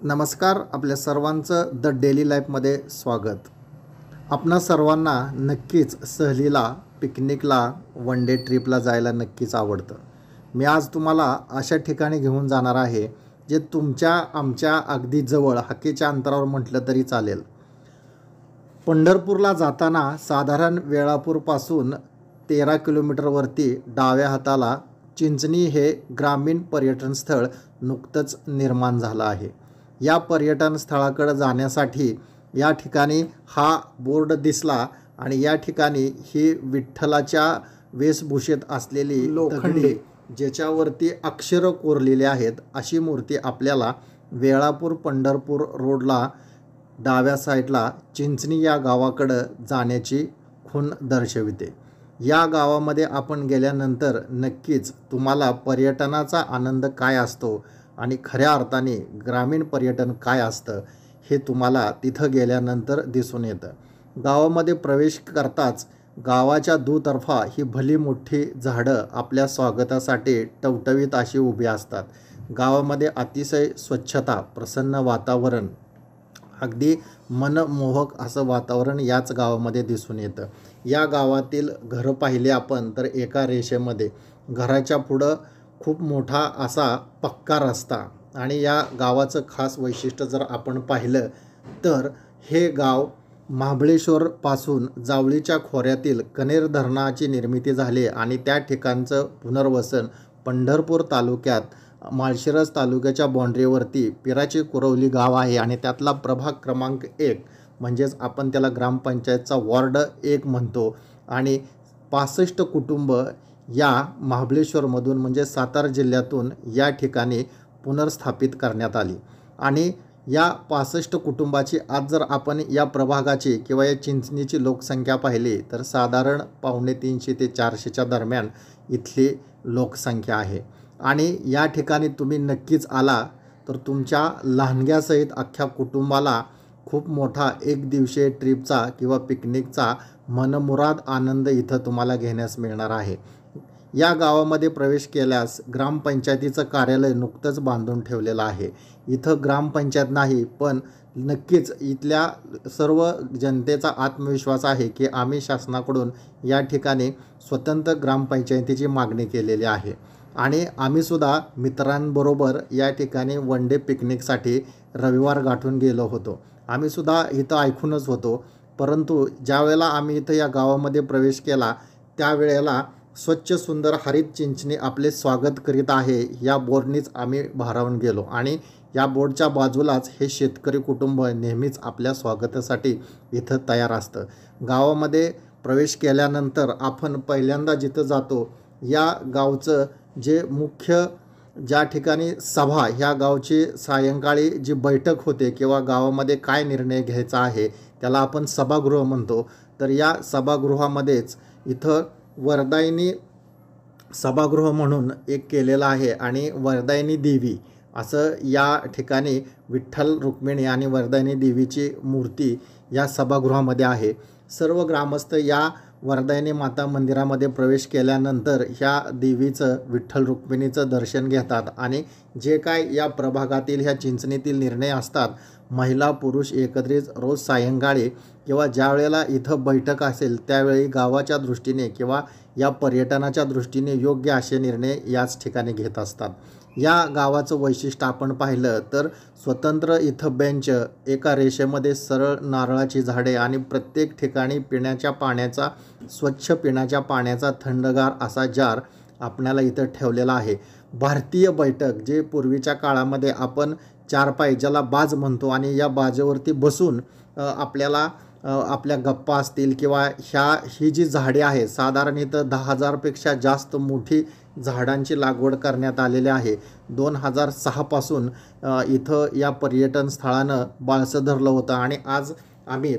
नमस्कार. आपल्या सर्वांचं द डेली लाईफमध्ये स्वागत. आपणा सर्वांना नक्कीच सहलीला, पिकनिकला, वन डे ट्रिपला जायला नक्कीच आवडतं. मी आज तुम्हाला अशा ठिकाणी घेऊन जाणार आहे जे आमच्या अगदी जवळ हाकेच्या अंतरावर म्हटलं तरी चालेल. पंढरपूरला जाताना साधारण वेळापूरपासून 13 किलोमीटरवरती डाव्या हाताला चिंचणी हे ग्रामीण पर्यटन स्थळ नुकतंच निर्माण झालं आहे. या पर्यटन स्थळाकडे जाण्यासाठी या ठिकाणी हा बोर्ड दिसला आणि या ठिकाणी ही विठ्ठलाच्या वेशभूषेत असलेली लोखंडी ज्याच्यावरती अक्षरं कोरलेली आहेत अशी मूर्ती आपल्याला वेळापूर पंढरपूर रोडला डाव्या साईडला चिंचणी या गावाकडं जाण्याची खूण दर्शविते. या गावामध्ये आपण गेल्यानंतर नक्कीच तुम्हाला पर्यटनाचा आनंद काय असतो आणि खऱ्या अर्थाने ग्रामीण पर्यटन काय असतं हे तुम्हाला तिथं गेल्यानंतर दिसून येतं. गावामध्ये प्रवेश करताच गावाच्या दुतर्फा ही भली मोठी झाडं आपल्या स्वागतासाठी टवटवीत अशी उभी असतात. गावामध्ये अतिशय स्वच्छता, प्रसन्न वातावरण, अगदी मनमोहक असं वातावरण याच गावामध्ये दिसून येतं. या गावातील घरं पाहिले आपण तर एका रेषेमध्ये, घराच्या पुढं खूप मोठा असा पक्का रस्ता आणि या गावाचं खास वैशिष्ट्य जर आपण पाहिलं तर हे गाव महाबळेश्वरपासून जावळीच्या खोऱ्यातील कनेर धरणाची निर्मिती झाली आणि त्या ठिकाणचं पुनर्वसन पंढरपूर तालुक्यात माळशिरस तालुक्याच्या बाँड्रीवरती पिराची कुरवली गाव आहे आणि त्यातला प्रभाग क्रमांक 1 म्हणजेच आपण त्याला ग्रामपंचायतचा वॉर्ड 1 म्हणतो आणि 65 कुटुंब या महाबळेश्वरमधून म्हणजे सातारा जिल्ह्यातून या ठिकाणी पुनर्स्थापित करण्यात आली. आणि या 65 कुटुंबाची आज जर आपण या प्रभागाची किंवा या चिंचणीची लोकसंख्या पाहिली तर साधारण 350 ते 400च्या दरम्यान इथली लोकसंख्या आहे. आणि या ठिकाणी तुम्ही नक्कीच आला तर तुमच्या लहानग्यासहित अख्ख्या कुटुंबाला खूप मोठा एक दिवसीय ट्रिपचा किंवा पिकनिकचा मनमुराद आनंद इथं तुम्हाला घेण्यास मिळणार आहे. या गावामध्ये प्रवेश केल्यास ग्रामपंचायतीचं कार्यालय नुकतंच बांधून ठेवलेलं आहे. इथं ग्रामपंचायत नाही पण नक्कीच इथल्या सर्व जनतेचा आत्मविश्वास आहे की आम्ही शासनाकडून या ठिकाणी स्वतंत्र ग्रामपंचायतीची मागणी केलेली आहे. आणि आम्हीसुद्धा मित्रांबरोबर या ठिकाणी वन डे पिकनिकसाठी रविवार गाठून गेलो होतो. आम्हीसुद्धा इथं ऐकूनच होतो, परंतु ज्यावेळेला आम्ही इथं या गावामध्ये प्रवेश केला त्यावेळेला स्वच्छ सुंदर हरित चिंचणी आपले स्वागत करीत आहे या बोर्डनीच आम्ही भारावून गेलो. आणि या बोर्डच्या बाजूलाच हे शेतकरी कुटुंब नेहमीच आपल्या स्वागतासाठी इथं तयार असतं. गावामध्ये प्रवेश केल्यानंतर आपण पहिल्यांदा जिथं जातो या गावचं जे मुख्य ज्या ठिकाणी सभा, ह्या गावची सायंकाळी जी बैठक होते किंवा गावामध्ये काय निर्णय घ्यायचा आहे त्याला आपण सभागृह म्हणतो. तर या सभागृहामध्येच इथं वरदायिनी सभागृह म्हणून एक केलेलं आहे आणि वरदायिनी देवी असं या ठिकाणी विठ्ठल रुक्मिणी आणि वरदायिनी देवीची मूर्ती या सभागृहामध्ये आहे. सर्व ग्रामस्थ या वरदायिनी माता मंदिरामध्ये प्रवेश केल्यानंतर ह्या देवीचं, विठ्ठल रुक्मिणीचं दर्शन घेतात आणि जे काय या प्रभागातील ह्या चिंचणीतील निर्णय असतात महिला पुरुष एकत्रित रोज सायंकाळी किंवा ज्या वेळेला इथं बैठक असेल त्यावेळी गावाच्या दृष्टीने किंवा या पर्यटनाच्या दृष्टीने योग्य असे निर्णय याच ठिकाणी घेत असतात. या गावाचं वैशिष्ट्य आपण पाहिलं तर स्वतंत्र इथं बेंच, एका रेषेमध्ये सरळ नारळाची झाडे आणि प्रत्येक ठिकाणी पिण्याच्या पाण्याचा, स्वच्छ पिण्याच्या पाण्याचा थंडगार असा जार आपल्याला इथं ठेवलेला आहे. भारतीय बैठक जे पूर्वीच्या काळामध्ये आपण 4 पाय ज्याला बाज म्हणतो आणि या बाजेवरती बसून आपल्याला आपल्या गप्पा असतील किंवा ही जी झाडे आहे साधारण इथं 10,000पेक्षा जास्त मोठी झाडांची लागवड करण्यात आलेली आहे. 2006 पासून इथं या पर्यटन स्थळानं बाळसं धरलं होतं आणि आज आम्ही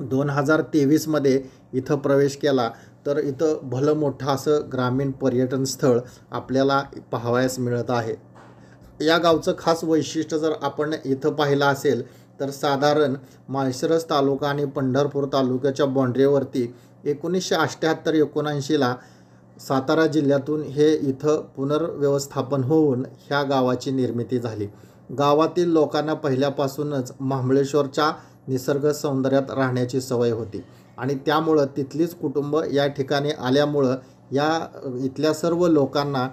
2023मध्ये इथं प्रवेश केला तर इथं भलं मोठं असं ग्रामीण पर्यटन स्थळ आपल्याला पाहावयास मिळत आहे. या गावचं खास वैशिष्ट्य जर आपण इथं पाहिलं असेल तर साधारण माळशिरस तालुका आणि पंढरपूर तालुक्याच्या बाँड्रीवरती 1978-79ला सातारा जिल्ह्यातून हे इथं पुनर्व्यवस्थापन होऊन ह्या गावाची निर्मिती झाली. गावातील लोकांना पहिल्यापासूनच महाबळेश्वरच्या निसर्ग सौंदर्यात राहण्याची सवय होती आणि त्यामुळं तिथलीच कुटुंब या ठिकाणी आल्यामुळं या इथल्या सर्व लोकांना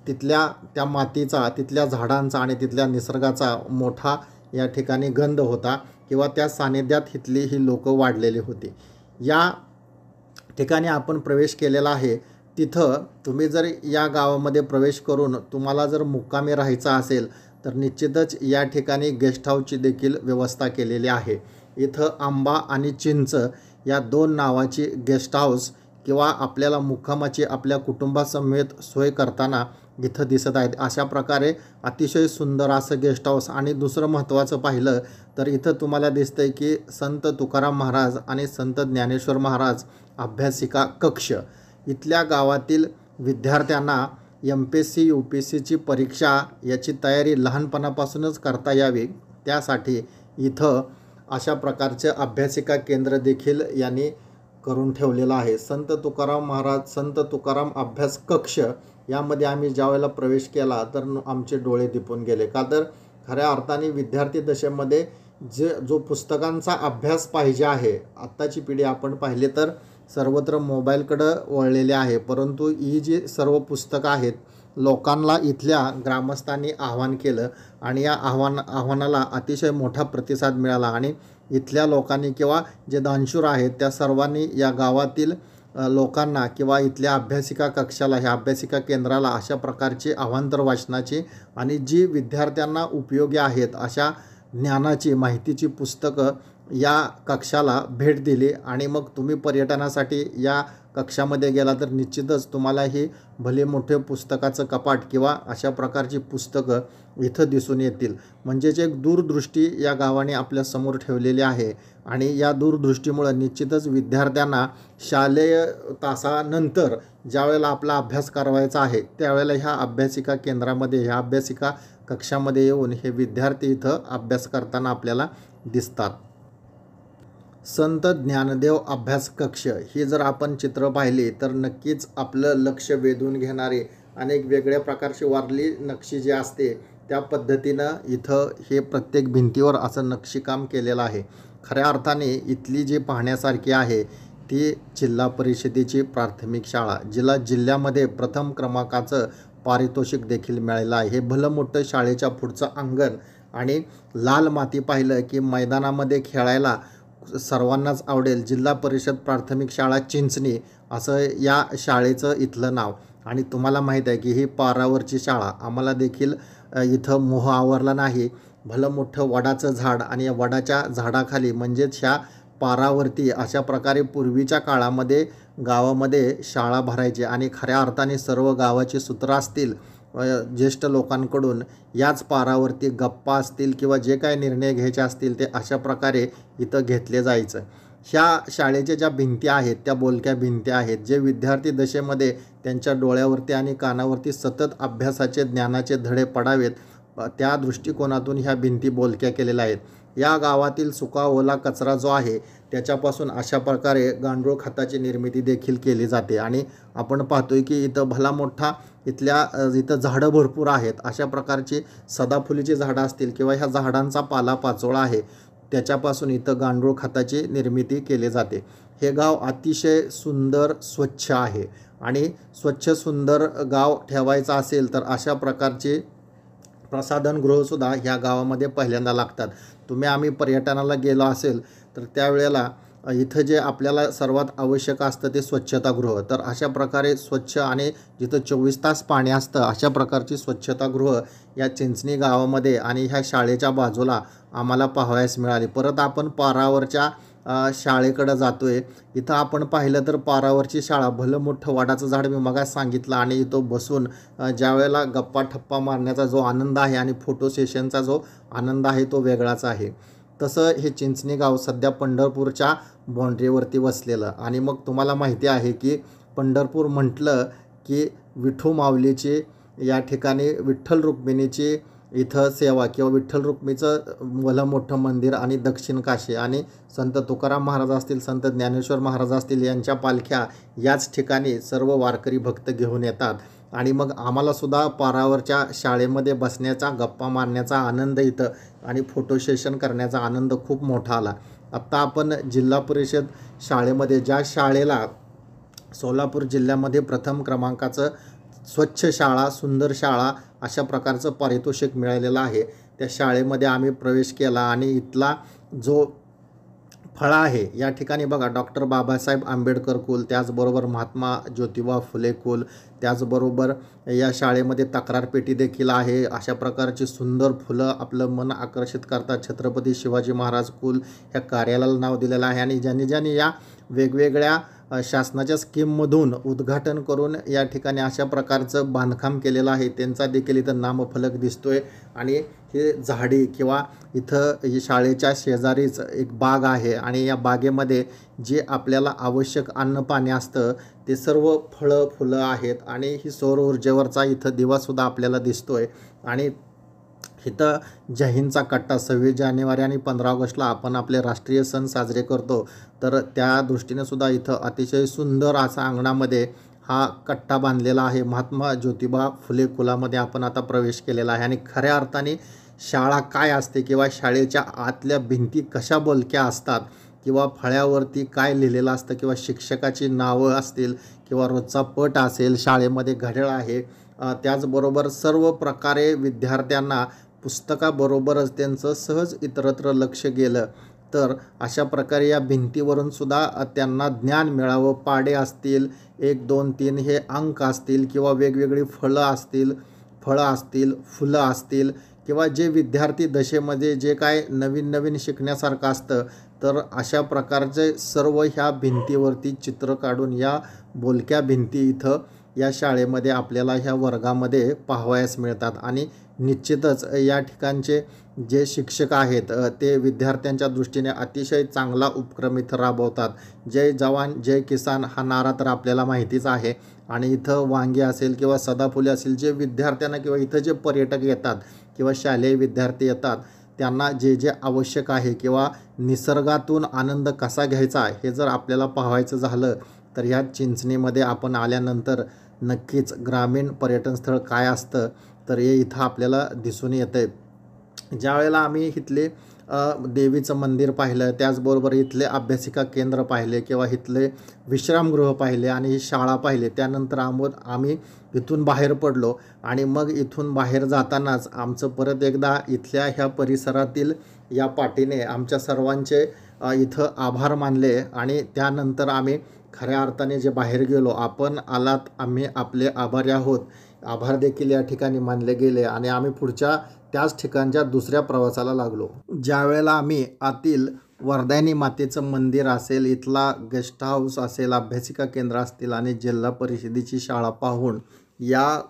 तिथल्या त्या मातीचा, तिथल्या झाडांचा आणि तिथल्या निसर्गाचा मोठा या ठिकाणी गंध होता किंवा त्या सानिध्यात इथली ही लोकं वाढलेली होती. या ठिकाणी आपण प्रवेश केलेला आहे. तिथं तुम्ही जर या गावामध्ये प्रवेश करून तुम्हाला जर मुक्कामी राहायचं असेल तर निश्चितच या ठिकाणी गेस्ट हाऊसची देखील व्यवस्था केलेली आहे. इथं आंबा आणि चिंच या 2 नावाची गेस्ट हाऊस किंवा आपल्याला मुक्कामाची आपल्या कुटुंबासमेत सोय करताना इथं दिसत आहेत. अशा प्रकारे अतिशय सुंदर असं गेस्ट हाऊस. आणि दुसरं महत्त्वाचं पाहिलं तर इथं तुम्हाला दिसतंय की संत तुकाराम महाराज आणि संत ज्ञानेश्वर महाराज अभ्यासिका कक्ष. इथल्या गावातील विद्यार्थ्यांना MPSC UPSCची परीक्षा याची तयारी लहानपणापासूनच करता यावी त्यासाठी इथं अशा प्रकारचे अभ्यासिका केंद्र देखील यांनी करून ठेवलेलं आहे. संत तुकाराम महाराज संत तुकाराम अभ्यास कक्ष यामध्ये आम्ही ज्यावेळेला प्रवेश केला तर आमचे डोळे दिपून गेले. का तर खऱ्या अर्थाने विद्यार्थी दशेमध्ये जो पुस्तकांचा अभ्यास पाहिजे आहे, आत्ताची पिढी आपण पाहिले तर सर्वत्र मोबाईलकडं वळलेले आहे. परंतु ही जी सर्व पुस्तकं आहेत लोकांना इथल्या ग्रामस्थांनी आव्हान केलं आणि या आव्हानाला अतिशय मोठा प्रतिसाद मिळाला आणि इथल्या लोकांनी किंवा जे दानशूर आहेत त्या सर्वांनी या गावातील लोकांना किंवा इथल्या अभ्यासिका कक्षाला, ह्या अभ्यासिका केंद्राला अशा प्रकारची अवांतर वाचनाची आणि जी विद्यार्थ्यांना उपयोगी आहेत अशा ज्ञानाची, माहितीची पुस्तकं या कक्षाला भेट दिली. आणि मग तुम्ही पर्यटनासाठी या कक्षामध्ये गेला तर निश्चितच तुम्हाला ही भले मोठे पुस्तकाचं कपाट किंवा अशा प्रकारची पुस्तकं इथं दिसून येतील. म्हणजेच एक दूरदृष्टी या गावाने आपल्यासमोर ठेवलेली आहे आणि या दूरदृष्टीमुळं निश्चितच विद्यार्थ्यांना शालेय तासानंतर ज्यावेळेला आपला अभ्यास करायचा आहे त्यावेळेला ह्या अभ्यासिका केंद्रामध्ये, ह्या अभ्यासिका कक्षामध्ये येऊन हे विद्यार्थी इथं अभ्यास करताना आपल्याला दिसतात. संत ज्ञानदेव अभ्यास कक्ष ही जर आपण चित्र पाहिली तर नक्कीच आपलं लक्ष वेधून घेणारे अनेक वेगळ्या प्रकारची वारली नक्षी जी असते त्या पद्धतीनं इथं हे प्रत्येक भिंतीवर असं नक्षीकाम केलेलं आहे. खऱ्या अर्थाने इथली जी पाहण्यासारखी आहे ती जिल्हा परिषदेची प्राथमिक शाळा, जिला जिल्ह्यामध्ये प्रथम क्रमांकाचं पारितोषिक देखील मिळालेलं आहे. हे भलं मोठं शाळेच्या पुढचं अंगण आणि लाल माती पाहिलं की मैदानामध्ये खेळायला सर्वांनाच आवडेल. जिल्हा परिषद प्राथमिक शाळा चिंचणी असं या शाळेचं इथलं नाव. आणि तुम्हाला माहीत आहे की ही पारावरची शाळा. आम्हाला देखील इथं मोह आवरला नाही. भलं मोठं वडाचं झाड आणि या वडाच्या झाडाखाली म्हणजेच ह्या पारावरती अशा प्रकारे पूर्वीच्या काळामध्ये गावामध्ये शाळा भरायची आणि खऱ्या अर्थाने सर्व गावाची सूत्र असतील ज्येष्ठ लोकांकडून याच पारावरती गप्पा असतील किंवा जे काही निर्णय घ्यायचे असतील ते अशा प्रकारे इथं घेतले जायचं. ह्या शाळेच्या ज्या भिंती आहेत त्या बोलक्या भिंती आहेत. जे विद्यार्थी दशेमध्ये त्यांच्या डोळ्यावरती आणि कानावरती सतत अभ्यासाचे, ज्ञानाचे धडे पडावेत त्या दृष्टिकोनातून ह्या भिंती बोलक्या केलेल्या आहेत. या गावातील सुका ओला कचरा जो आहे त्याच्यापासून अशा प्रकारे गांडूळ खताची निर्मिती देखील केली जाते. आणि आपण पाहतोय की इथं भला मोठा इथं झाडं भरपूर आहेत. अशा प्रकारची सदाफुलीची झाडं असतील किंवा ह्या झाडांचा पालापाचोळा आहे त्याच्यापासून इथं गांडूळ खताची निर्मिती केली जाते. हे गाव अतिशय सुंदर, स्वच्छ आहे आणि स्वच्छ सुंदर गाव ठेवायचं असेल तर अशा प्रकारचे प्रसाधनगृहसुद्धा ह्या गावामध्ये पहिल्यांदा लागतात. आम्ही पर्यटनाला गेलो असेल तर त्यावेळेला इथं जे आपल्याला सर्वात आवश्यक असतं ते स्वच्छतागृह. तर अशा प्रकारे स्वच्छ आणि जिथं 24 तास पाणी असतं अशा प्रकारची स्वच्छतागृह या चिंचणी गावामध्ये आणि ह्या शाळेच्या बाजूला आम्हाला पाहावयास मिळाली. परत आपण पारावरच्या शाळेकडं जातोय. इथं आपण पाहिलं तर पारावरची शाळा, भलं मोठं वडाचं झाड मी मगाच सांगितलं आणि इथं बसून ज्या वेळेला गप्पा ठप्पा मारण्याचा जो आनंद आहे आणि फोटो सेशनचा जो आनंद आहे तो वेगळाच आहे. तसं हे चिंचणी गाव सध्या पंढरपूरच्या बाँड्रीवरती वसलेलं. आणि मग तुम्हाला माहिती आहे की पंढरपूर म्हटलं की विठू माऊलीची या ठिकाणी विठ्ठल रुक्मिणीची इथं सेवा किंवा विठ्ठल रुक्मिणीचं भलं मोठं मंदिर आणि दक्षिण काशी आणि संत तुकाराम महाराज असतील, संत ज्ञानेश्वर महाराज असतील यांच्या पालख्या याच ठिकाणी सर्व वारकरी भक्त घेऊन येतात. आणि मग आम्हालासुद्धा पारावरच्या शाळेमध्ये बसण्याचा, गप्पा मारण्याचा आनंद इथं आणि फोटो सेशन करण्याचा आनंद खूप मोठा आला. आत्ता आपण जिल्हा परिषद शाळेमध्ये, ज्या शाळेला सोलापूर जिल्ह्यामध्ये प्रथम क्रमांकाचं स्वच्छ शाळा, सुंदर शाळा अशा प्रकारचं पारितोषिक मिळालेलं आहे, त्या शाळेमध्ये आम्ही प्रवेश केला. आणि इथला जो फळा आहे, या ठिकाणी बघा डॉक्टर बाबासाहेब आंबेडकर कुल, त्याचबरोबर महात्मा ज्योतिबा फुले कुल, त्याचबरोबर या शाळेमध्ये तक्रार पेटी देखील आहे. अशा प्रकारची सुंदर फुलं आपलं मन आकर्षित करतात. छत्रपती शिवाजी महाराज कुल ह्या कार्यालयाला नाव दिलेलं आहे. आणि ज्यांनी ज्यांनी या वेगवेगळ्या शासनाच्या स्कीममधून उद्घाटन करून या ठिकाणी अशा प्रकारचं बांधकाम केलेलं आहे, त्यांचा देखील इथं नामफलक दिसतोय. आणि हे झाडी किंवा इथं शाळेच्या शेजारीच एक बाग आहे आणि या बागेमध्ये जे आपल्याला आवश्यक अन्न पाणी असतं ते सर्व फळं फुलं आहेत. आणि ही सौर ऊर्जेवरचा इथं दिवासुद्धा आपल्याला दिसतोय. आणि इथं जय हिंदचा कट्टा 26 जानेवारी आणि 15 ऑगस्टला आपण आपले राष्ट्रीय सण साजरे करतो, तर त्या दृष्टीने सुद्धा इथं अतिशय सुंदर असा अंगणामध्ये हा कट्टा बांधलेला आहे. महात्मा ज्योतिबा फुले कुलामध्ये आपण आता प्रवेश केलेला आहे. आणि खऱ्या अर्थाने शाळा काय असते किंवा शाळेच्या आतल्या भिंती कशा बोलक्या असतात किंवा फळ्यावरती काय लिहिलेलं असतं किंवा शिक्षकाची नावं असतील किंवा रोजचा पट असेल, शाळेमध्ये घड्याळ आहे, त्याचबरोबर सर्व प्रकारे विद्यार्थ्यांना पुस्तकाबरोबरच त्यांचं सहज इतरत्र लक्ष गेलं तर अशा प्रकारे या भिंतीवरून सुद्धा त्यांना ज्ञान मिळावं. पाढे असतील, 1, 2, 3 हे अंक असतील किंवा वेगवेगळी फळं असतील, फुलं असतील किंवा जे विद्यार्थी दशेमध्ये जे काय नवीन नवीन शिकण्यासारखं असतं, तर अशा प्रकारचे सर्व ह्या भिंतीवरती चित्र काढून या बोलक्या भिंती इथं या शाळेमध्ये आपल्याला ह्या वर्गामध्ये पाहावयास मिळतात. आणि निश्चितच या ठिकाणचे जे शिक्षक आहेत ते विद्यार्थ्यांच्या दृष्टीने अतिशय चांगला उपक्रम इथं राबवतात. जय जवान जय किसान हा नारा तर आपल्याला माहितीच आहे. आणि इथं वांगी असेल किंवा सदाफुले असेल, जे विद्यार्थ्यांना किंवा इथं जे पर्यटक येतात किंवा शालेय विद्यार्थी येतात त्यांना जे जे आवश्यक आहे किंवा निसर्गातून आनंद कसा घ्यायचा हे जर आपल्याला पाहायचं झालं तर ह्या चिंचणीमध्ये आपण आल्यानंतर नक्कीच ग्रामीण पर्यटन स्थळ काय असतं तर हे इथं आपल्याला दिसून येतं. ज्यावेळेला आम्ही इथले देवीचं मंदिर पाहिलं, त्याचबरोबर इथले अभ्यासिका केंद्र पाहिले किंवा इथले विश्रामगृह पाहिले आणि ही शाळा पाहिले, त्यानंतर आम्ही इथून बाहेर पडलो. आणि मग इथून बाहेर जातानाच आमचं परत एकदा इथल्या ह्या परिसरातील या पाटीने आमच्या सर्वांचे इथं आभार मानले. आणि त्यानंतर आम्ही खऱ्या अर्थाने जे बाहेर गेलो, आपण आलात, आम्ही आपले आभारी आहोत, आभार देखील या ठिकाणी मानले गेले. आणि आम्ही पुढच्या त्याच ठिकाणच्या दुसऱ्या प्रवासाला लागलो. ज्या वेळेला आम्ही आतील वरदायिनी मातेचं मंदिर असेल, इथला गेस्ट हाऊस असेल, अभ्यासिका केंद्र असतील आणि जिल्हा परिषदेची शाळा पाहून या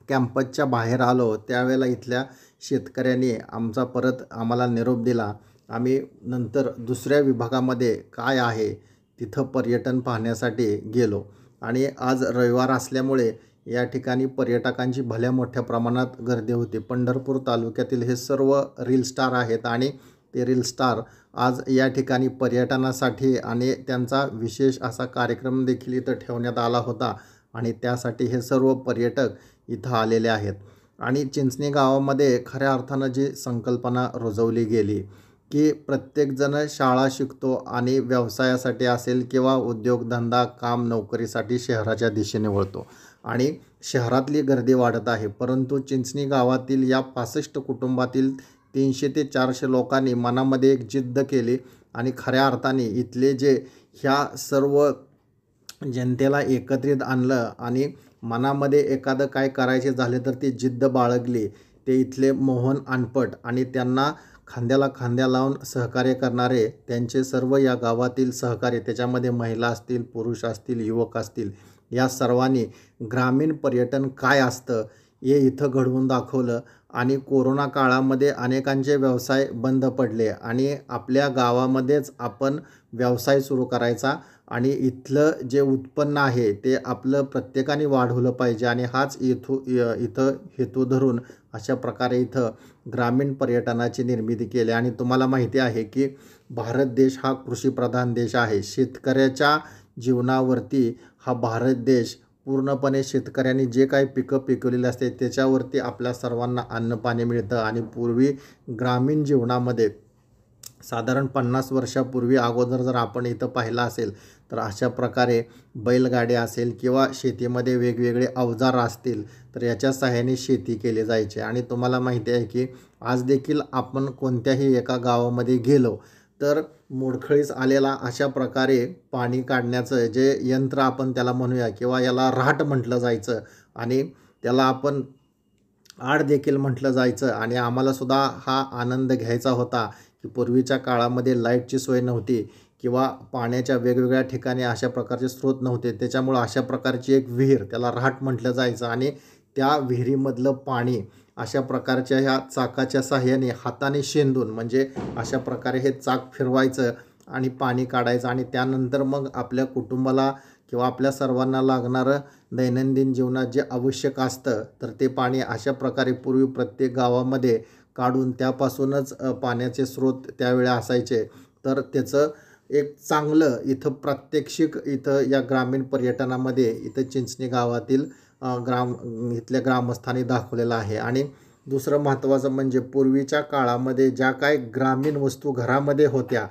कॅम्पसच्या बाहेर आलो, त्यावेळेला इथल्या शेतकऱ्यांनी आम्हाला निरोप दिला. आम्ही नंतर दुसऱ्या विभागामध्ये काय आहे तिथं पर्यटन पाहण्यासाठी गेलो. आणि आज रविवार असल्यामुळे या ठिकाणी पर्यटकांची भल्या मोठ्या प्रमाणात गर्दी होती. पंढरपूर तालुक्यातील हे सर्व रील स्टार आहेत आणि ते रील स्टार आज या ठिकाणी पर्यटनासाठी आणि त्यांचा विशेष असा कार्यक्रम देखील इथं ठेवण्यात आला होता. आणि त्यासाठी हे सर्व पर्यटक इथं आलेले आहेत. आणि चिंचणी गावामध्ये खऱ्या अर्थानं जी संकल्पना रुजवली गेली की प्रत्येकजण शाळा शिकतो आणि व्यवसायासाठी असेल किंवा उद्योगधंदा, काम, नोकरीसाठी शहराच्या दिशेने वळतो. आणि शहरातली गर्दी वाढत आहे, परंतु चिंचणी गावातील या 65 कुटुंबातील 300 ते 400 लोकांनी मनामध्ये एक जिद्द केली आणि खऱ्या अर्थाने इथले जे ह्या सर्व जनतेला एकत्रित आणलं आणि मनामध्ये एखादं काय करायचे झाले तर ती जिद्द बाळगली. ते इथले मोहन अनपट आणि त्यांना खांद्याला खांद्या लावून सहकार्य करणारे त्यांचे सर्व या गावातील सहकारी, त्याच्यामध्ये महिला असतील, पुरुष असतील, युवक असतील, या सर्वांनी ग्रामीण पर्यटन काय असतं हे इथं घडवून दाखवलं. आणि कोरोना काळामध्ये अनेकांचे व्यवसाय बंद पडले आणि आपल्या गावामध्येच आपण व्यवसाय सुरू करायचा आणि इथलं जे उत्पन्न आहे ते आपलं प्रत्येकाने वाढवलं पाहिजे. आणि हाच इथं हेतू धरून अशा प्रकारे इथं ग्रामीण पर्यटनाची निर्मिती केली. आणि तुम्हाला माहिती आहे की भारत देश हा कृषीप्रधान देश आहे. शेतकऱ्याच्या जीवनावरती हा भारत देश पूर्णपणे शेतकऱ्यांनी जे काही पिकं पिकवलेली असते त्याच्यावरती आपल्या सर्वांना अन्न पाणी मिळतं. आणि पूर्वी ग्रामीण जीवनामध्ये साधारण 50 वर्षापूर्वी अगोदर जर आपण इथं पाहिलं असेल तर अशा प्रकारे बैलगाडी असेल किंवा शेतीमध्ये वेगवेगळे अवजार असतील तर याच्या सहाय्याने शेती केली जायची. आणि तुम्हाला माहिती आहे की आज देखील आपण कोणत्याही एका गावामध्ये गेलो तर मोडखळीस आलेला अशा प्रकारे पाणी काढण्याचं जे यंत्र आपण त्याला म्हणूया किंवा याला राहट म्हटलं जायचं आणि त्याला आपण आड देखील म्हटलं जायचं. आणि आम्हालासुद्धा हा आनंद घ्यायचा होता की पूर्वीच्या काळामध्ये लाईटची सोय नव्हती किंवा पाण्याच्या वेगवेगळ्या ठिकाणी अशा प्रकारचे स्रोत नव्हते. त्याच्यामुळं अशा प्रकारची एक विहीर त्याला राहट म्हटलं जायचं आणि त्या विहिरीमधलं पाणी अशा प्रकारच्या ह्या चाकाच्या साहाय्याने हाताने शेंदून म्हणजे अशा प्रकारे हे चाक फिरवायचं आणि पाणी काढायचं. आणि त्यानंतर मग आपल्या कुटुंबाला किंवा आपल्या सर्वांना लागणारं दैनंदिन जीवनात जे आवश्यक असतं तर ते पाणी अशा प्रकारे पूर्वी प्रत्येक गावामध्ये काढून त्यापासूनच पाण्याचे स्रोत त्यावेळी असायचे. तर त्याचं एक चांगलं इथं प्रात्यक्षिक इथं या ग्रामीण पर्यटनामध्ये इथं चिंचणी गावातील इथल्या ग्रामस्थांनी दाखवलेलं आहे. आणि दुसरं महत्त्वाचं म्हणजे पूर्वीच्या काळामध्ये ज्या काय ग्रामीण वस्तू घरामध्ये होत्या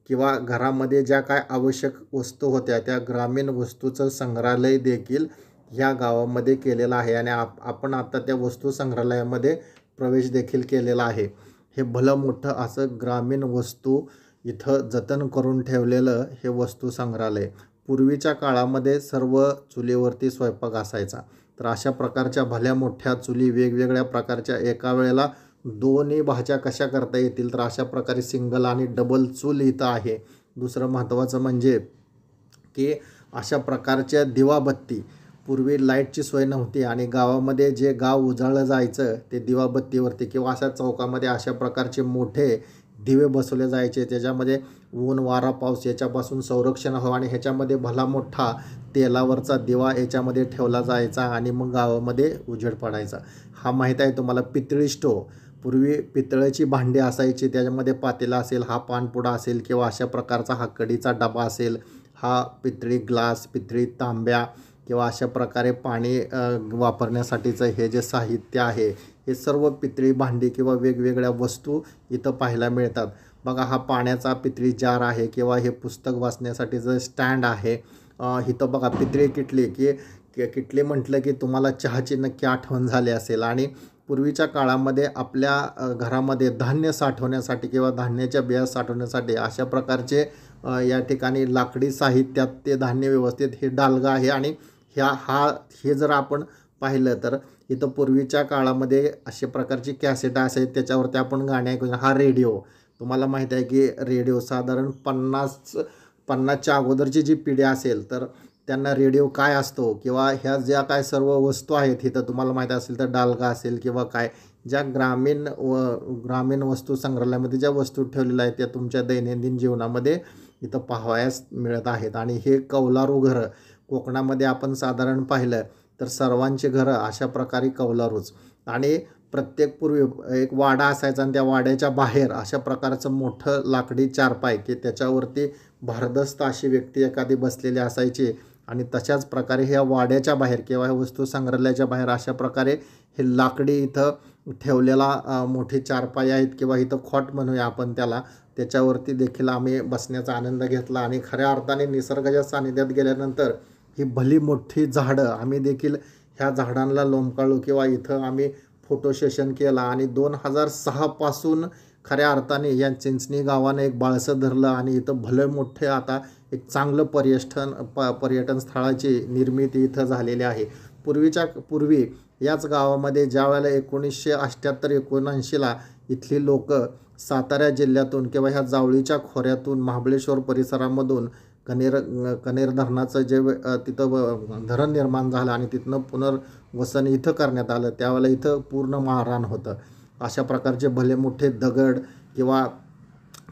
किंवा घरामध्ये ज्या काय आवश्यक वस्तू होत्या त्या ग्रामीण वस्तूचं संग्रहालय देखील ह्या गावामध्ये केलेलं आहे. आणि आपण आता त्या वस्तू संग्रहालयामध्ये प्रवेश देखील केलेला आहे. हे भलं मोठं असं ग्रामीण वस्तू इथं जतन करून ठेवलेलं हे वस्तू संग्रहालय. पूर्वीच्या काळामध्ये सर्व चुलीवरती स्वयंपाक असायचा. तर अशा प्रकारच्या भल्या मोठ्या चुली वेगवेगळ्या प्रकारच्या एका वेळेला दोन्ही भाज्या कशा करता येतील तर अशा प्रकारे सिंगल आणि डबल चूल इथं आहे. दुसरं महत्त्वाचं म्हणजे की अशा प्रकारच्या दिवाबत्ती पूर्वी लाईटची सोय नव्हती आणि गावामध्ये जे गाव उजाळलं जायचं ते दिवाबत्तीवरती किंवा अशा चौकामध्ये अशा प्रकारचे मोठे दिवे बसवले जायचे. त्याच्यामध्ये ऊन वारा पाऊस याच्यापासून संरक्षण हवं आणि ह्याच्यामध्ये भला मोठा तेलावरचा दिवा याच्यामध्ये ठेवला जायचा आणि मग गावामध्ये उजेड पडायचा. हा माहीत आहे तुम्हाला पितळी स्टोव. पूर्वी पितळेची भांडी असायची त्याच्यामध्ये पातेला असेल हा पानपुडा असेल किंवा अशा प्रकारचा हा कढीचा डबा असेल हा पितळी ग्लास पितळी तांब्या किंवा अशा प्रकारे पाणी वापरण्यासाठीचं हे जे साहित्य आहे हे सर्व पितळी भांडी किंवा वेगवेगळ्या वस्तू इथं पाहायला मिळतात. बघा हा पाण्याचा पितळी जार आहे किंवा हे पुस्तक वाचण्यासाठीचं स्टँड आहे. इथं बघा पितळी किटली किटली म्हटलं की तुम्हाला चहाची नक्की आठवण झाली असेल. आणि पूर्वीच्या काळामध्ये आपल्या घरामध्ये धान्य साठवण्यासाठी किंवा धान्याच्या बिया साठवण्यासाठी अशा प्रकारचे या ठिकाणी लाकडी साहित्यात ते धान्य व्यवस्थित हे डालगा आहे. आणि हे जर आपण पाहिलं तर इथं पूर्वीच्या काळामध्ये अशा प्रकारची कॅसेट असायची त्याच्यावरती आपण गाणे ऐकू. हा रेडिओ तुम्हाला माहीत आहे की रेडिओ साधारण 50च्या अगोदरची जी पिढी असेल तर त्यांना रेडिओ काय असतो किंवा ह्या ज्या काय सर्व वस्तू आहेत इथं तुम्हाला माहीत असेल तर डालगा असेल किंवा काय ज्या ग्रामीण वस्तू संग्रहालयामध्ये ज्या वस्तू ठेवलेल्या आहेत त्या तुमच्या दैनंदिन जीवनामध्ये इथं पाहावयास मिळत आहेत. आणि हे कौलारू घरं कोकणामध्ये आपण साधारण पाहिलं तर सर्वांची घरं अशा प्रकारे कौलारूच. आणि प्रत्येक पूर्वी एक वाडा असायचा आणि त्या वाड्याच्या बाहेर अशा प्रकारचं मोठं लाकडी चारपाय की त्याच्यावरती भारदस्त अशी व्यक्ती एखादी बसलेली असायची. आणि तशाच प्रकारे ह्या वाड्याच्या बाहेर किंवा ह्या वस्तू संग्रहालयाच्या बाहेर अशा प्रकारे हे लाकडी इथं ठेवलेला मोठी चारपाई आहेत किंवा इथं खोट म्हणूया आपण त्याच्यावरती देखील आम्ही बसण्याचा आनंद घेतला. आणि खऱ्या अर्थाने निसर्गाच्या सानिध्यात गेल्यानंतर ही भली मोठी झाडं आम्ही देखील ह्या झाडांना लोंबकाळू किंवा इथं आम्ही फोटो सेशन केला. आणि 2006 पासून खऱ्या अर्थाने या चिंचणी गावानं एक बाळसं धरलं आणि इथं भले मोठे आता एक चांगलं पर्यटन स्थळाची निर्मिती इथं झालेली आहे. पूर्वी याच गावामध्ये ज्या वेळेला 1978-79ला इथली लोक सातारा जिल्ह्यातून किंवा ह्या जावळीच्या खोऱ्यातून महाबळेश्वर परिसरामधून कनेर धरणाचं जे तिथं धरण निर्माण झालं आणि तिथनं पुनर्वसन इथं करण्यात आलं त्यावेळेला इथं पूर्ण माळरान होतं. अशा प्रकारचे भले मोठे दगड किंवा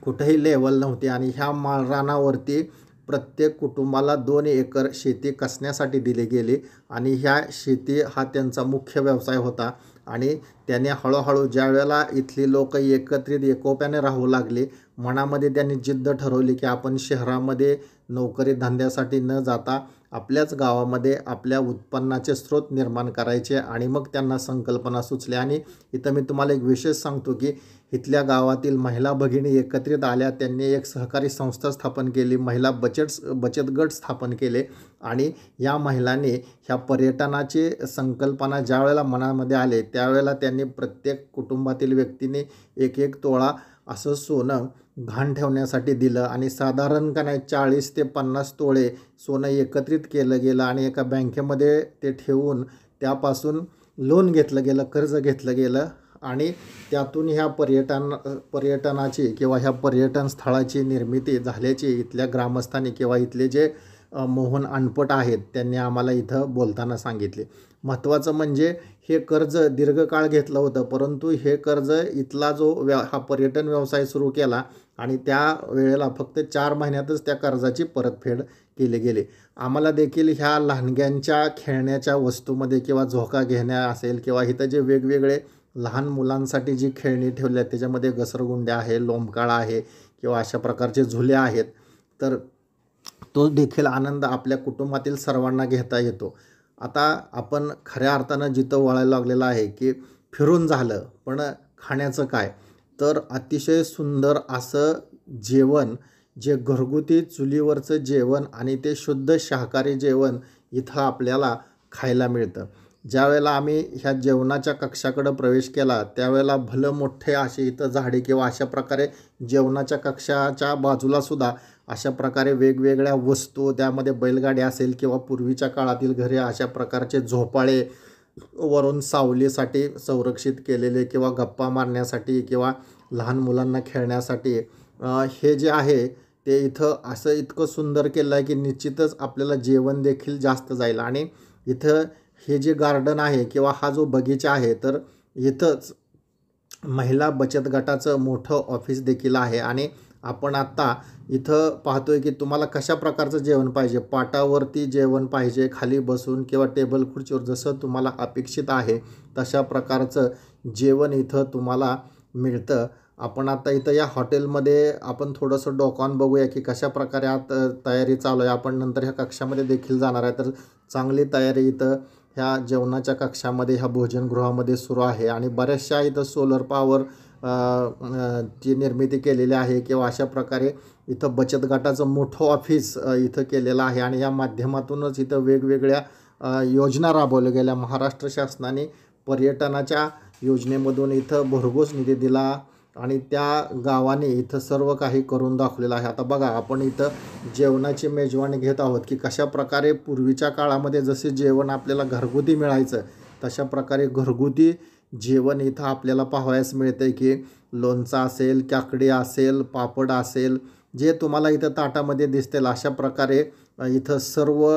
कुठेही लेवल नव्हती. आणि ह्या माळरानावरती प्रत्येक कुटुंबाला 2 एकर शेती कसण्यासाठी दिली गेली आणि ह्या शेती हा त्यांचा मुख्य व्यवसाय होता. आणि त्याने हळूहळू ज्या वेळेला इथली लोक एकत्रित एकोप्याने राहू लागली मनामध्ये त्यांनी जिद्द ठरवली की आपण शहरामध्ये नोकरी धंद्यासाठी न जाता आपल्याच गावामध्ये आपल्या उत्पन्नाचे स्रोत निर्माण करायचे आणि मग त्यांना संकल्पना सुचली. आणि इथं मी तुम्हाला एक विशेष सांगतो की इथल्या गावातील महिला भगिनी एकत्रित आल्या, त्यांनी एक सहकारी संस्था स्थापन केली, महिला बचत गट स्थापन केले आणि या महिलांनी ह्या पर्यटनाची संकल्पना ज्या वेळेला मनामध्ये आले त्यावेळेला त्यांनी प्रत्येक कुटुंबातील व्यक्तीने एक एक तोळा असं सोनं गहाण ठेवण्यासाठी दिलं आणि साधारण का नाही 40 ते 50 तोळे सोनं एकत्रित केलं गेलं आणि एका बँकेमध्ये ते ठेवून त्यापासून लोन घेतलं गेलं, कर्ज घेतलं गेलं आणि त्यातून ह्या पर्यटनाची किंवा ह्या पर्यटन स्थळाची निर्मिती झाल्याची इथल्या ग्रामस्थांनी किंवा इथले जे मोहन अनपट आहेत त्यांनी आम्हाला इथं बोलताना सांगितले. महत्त्वाचं म्हणजे हे कर्ज दीर्घकाळ घेतलं होतं, परंतु हे कर्ज इथला जो हा पर्यटन व्यवसाय सुरू केला आणि त्या वेळेला फक्त 4 महिन्यातच त्या कर्जाची परतफेड केली गेली. आम्हाला देखील ह्या लहानग्यांच्या खेळण्याच्या वस्तूमध्ये किंवा झोका घेण्या असेल किंवा इथं जे वेगवेगळे लहान मुलांसाठी जी खेळणी ठेवली आहेत त्याच्यामध्ये घसरगुंड्या आहे, लोंबकाळा आहे किंवा अशा प्रकारचे झुले आहेत, तर तो देखील आनंद आपल्या कुटुंबातील सर्वांना घेता येतो. आता आपण खऱ्या अर्थानं जिथं वळायला लागलेलं आहे की फिरून झालं, पण खाण्याचं काय? तर अतिशय सुंदर असं जेवण, जे घरगुती चुलीवरचं जेवण आणि ते शुद्ध शाकाहारी जेवण इथं आपल्याला खायला मिळतं. ज्यावेळेला आम्ही ह्या जेवणाच्या कक्षाकडं प्रवेश केला त्यावेळेला भलं मोठे असे इथं झाडे किंवा अशा प्रकारे जेवणाच्या कक्षाच्या बाजूलासुद्धा अशा प्रकारे वेगवेगळ्या वस्तू, त्यामध्ये बैलगाडी असेल किंवा पूर्वीच्या काळातील घरे, अशा प्रकारचे झोपाळे, वरून सावलीसाठी संरक्षित केलेले किंवा गप्पा मारण्यासाठी किंवा लहान मुलांना खेळण्यासाठी हे जे आहे ते इथं असं इतकं सुंदर केलं आहे की निश्चितच आपल्याला जेवण देखील जास्त जाईल. आणि इथं हे जे गार्डन आहे किंवा हा जो बगीचा आहे तर इथंच महिला बचत गटाचं मोठं ऑफिस देखील आहे. आणि आपण आत्ता इथं पाहतोय की तुम्हाला कशा प्रकारचं जेवण पाहिजे, पाटावरती जेवण पाहिजे, खाली बसून किंवा टेबल खुर्चीवर, जसं तुम्हाला अपेक्षित आहे तशा प्रकारचं जेवण इथं तुम्हाला मिळतं. आपण आता इथं या हॉटेलमध्ये आपण थोडंसं डोकावून बघूया की कशा प्रकारे आत तयारी चालू आहे. आपण नंतर ह्या कक्षामध्ये देखील जाणार आहे, तर चांगली तयारी इथं ह्या जेवणाच्या कक्षामध्ये, ह्या भोजनगृहामध्ये सुरू आहे. आणि बऱ्याचशा इथं सोलर पॉवर ची निर्मिती केलेली आहे किंवा अशा प्रकारे इथं बचत गटाचं मोठं ऑफिस इथं केलेलं आहे. आणि या माध्यमातूनच इथं वेगवेगळ्या योजना राबवल्या गेल्या. महाराष्ट्र शासनाने पर्यटनाच्या योजनेमधून इथं भरघोस निधी दिला आणि त्या गावाने इथं सर्व काही करून दाखवलेलं आहे. आता बघा, आपण इथं जेवणाची मेजवानी घेत आहोत की कशा प्रकारे पूर्वीच्या काळामध्ये जसे जेवण आपल्याला घरगुती मिळायचं तशा प्रकारे घरगुती जेवण इथं आपल्याला पाहावयास मिळतं की लोणचं असेल, काकडी असेल, पापड असेल, जे तुम्हाला इथं ताटामध्ये दिसतील अशा प्रकारे इथं सर्व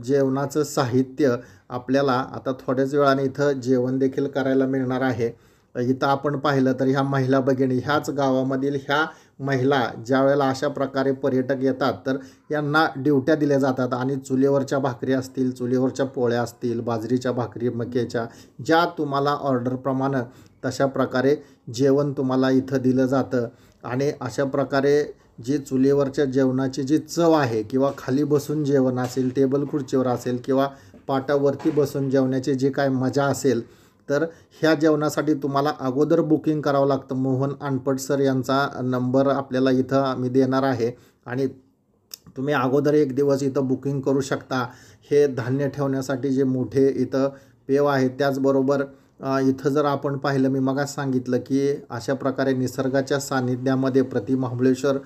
जेवणाचं साहित्य आपल्याला आता थोड्याच वेळाने इथं जेवण देखील करायला मिळणार आहे. इथं आपण पाहिलं तर ह्या महिला भगिनी, ह्याच गावामधील ह्या महिला ज्या वेळेला अशा प्रकारे पर्यटक येतात तर यांना ड्युट्या दिल्या जातात आणि चुलीवरच्या भाकरी असतील, चुलीवरच्या पोळ्या असतील, बाजरीच्या भाकरी, मक्याच्या, ज्या तुम्हाला ऑर्डरप्रमाणे तशा प्रकारे जेवण तुम्हाला इथं दिलं जातं. आणि अशा प्रकारे जी चुलीवरच्या जेवणाची जी चव आहे किंवा खाली बसून जेवण असेल, टेबल खुर्चीवर असेल किंवा पाटावरती बसून जेवण्याची जी काय मजा असेल, तर ह्या जेवणासाठी तुम्हाला अगोदर बुकिंग करावं लागतं. मोहन अनपट सर यांचा नंबर आपल्याला इथं आम्ही देणार आहे आणि तुम्ही अगोदर एक दिवस इथं बुकिंग करू शकता. हे धान्य ठेवण्यासाठी जे मोठे इथं पेव आहे, त्याचबरोबर इथं जर आपण पाहिलं, मी मगाच सांगितलं की अशा प्रकारे निसर्गाच्या सानिध्यामध्ये महाबळेश्वर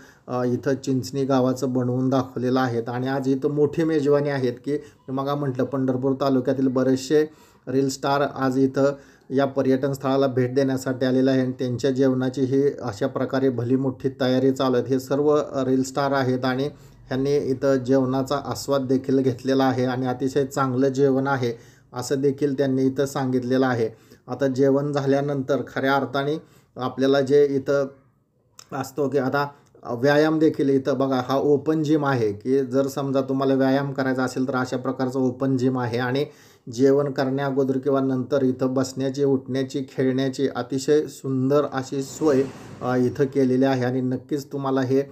इथं चिंचणी गावाचं बनवून दाखवलेलं आहे. आणि आज इथं मोठी मेजवानी आहेत की मग म्हटलं पंढरपूर तालुक्यातील बरेचसे रील स्टार आज इथं या पर्यटन स्थळाला भेट देण्यासाठी आलेले आहे आणि त्यांच्या जेवणाची ही अशा प्रकारे भली मोठी तयारी चालू आहे. हे सर्व रील स्टार आहेत आणि ह्यांनी इथं जेवणाचा आस्वाद देखील घेतलेला आहे आणि अतिशय चांगलं जेवण आहे असं देखील त्यांनी इथं सांगितलेलं आहे. आता जेवण झाल्यानंतर खऱ्या अर्थाने आपल्याला जे इथं असतो की आता व्यायाम देखील इथं बघा, हा ओपन जिम आहे की जर समजा तुम्हाला व्यायाम करायचा असेल तर अशा प्रकारचं ओपन जिम आहे. आणि जेवण करण्या अगोदर किंवा नंतर इथं बसण्याची, उठण्याची, खेळण्याची अतिशय सुंदर अशी सोय इथं केलेली आहे. आणि नक्कीच तुम्हाला हे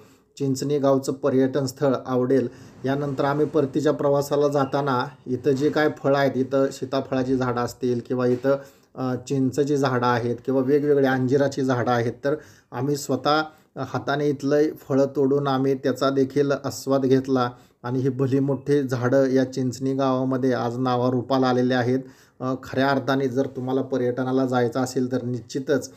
चिंचणी गावचं पर्यटन स्थळ आवडेल. यानंतर आम्ही परतीच्या प्रवासाला जाताना इथं जे काय फळं आहेत, इथं सीताफळाची झाडं असतील किंवा इथं चिंचेची झाडं आहेत किंवा वेगवेगळी अंजिराची झाडं आहेत, तर आम्ही स्वतः हाताने इथलं फळं तोडून आम्ही त्याचा देखील आस्वाद घेतला. आणि ही भली मोठी झाडं या चिंचणी गावामध्ये आज नावारूपाला आलेले आहेत. खऱ्या अर्थाने जर तुम्हाला पर्यटनाला जायचं असेल तर निश्चितच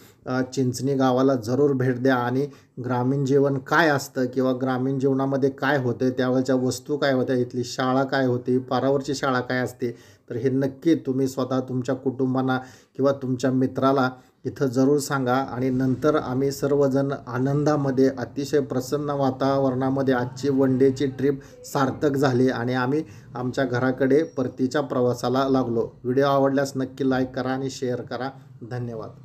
चिंचणी गावाला जरूर भेट द्या आणि ग्रामीण जीवन काय असतं किंवा ग्रामीण जीवनामध्ये काय होतं, त्यावेळच्या वस्तू काय होत्या, इथली शाळा काय होती, पारावरची शाळा काय असते, तर हे नक्की तुम्ही स्वतः तुमच्या कुटुंबांना किंवा तुमच्या मित्राला इथं जरूर सांगा. आणि नंतर आम्ही सर्वजण आनंदामध्ये अतिशय प्रसन्न वातावरणामध्ये आजची वन डेची ट्रिप सार्थक झाली आणि आम्ही आमच्या घराकडे परतीच्या प्रवासाला लागलो. व्हिडिओ आवडल्यास नक्की लाईक करा आणि शेअर करा. धन्यवाद.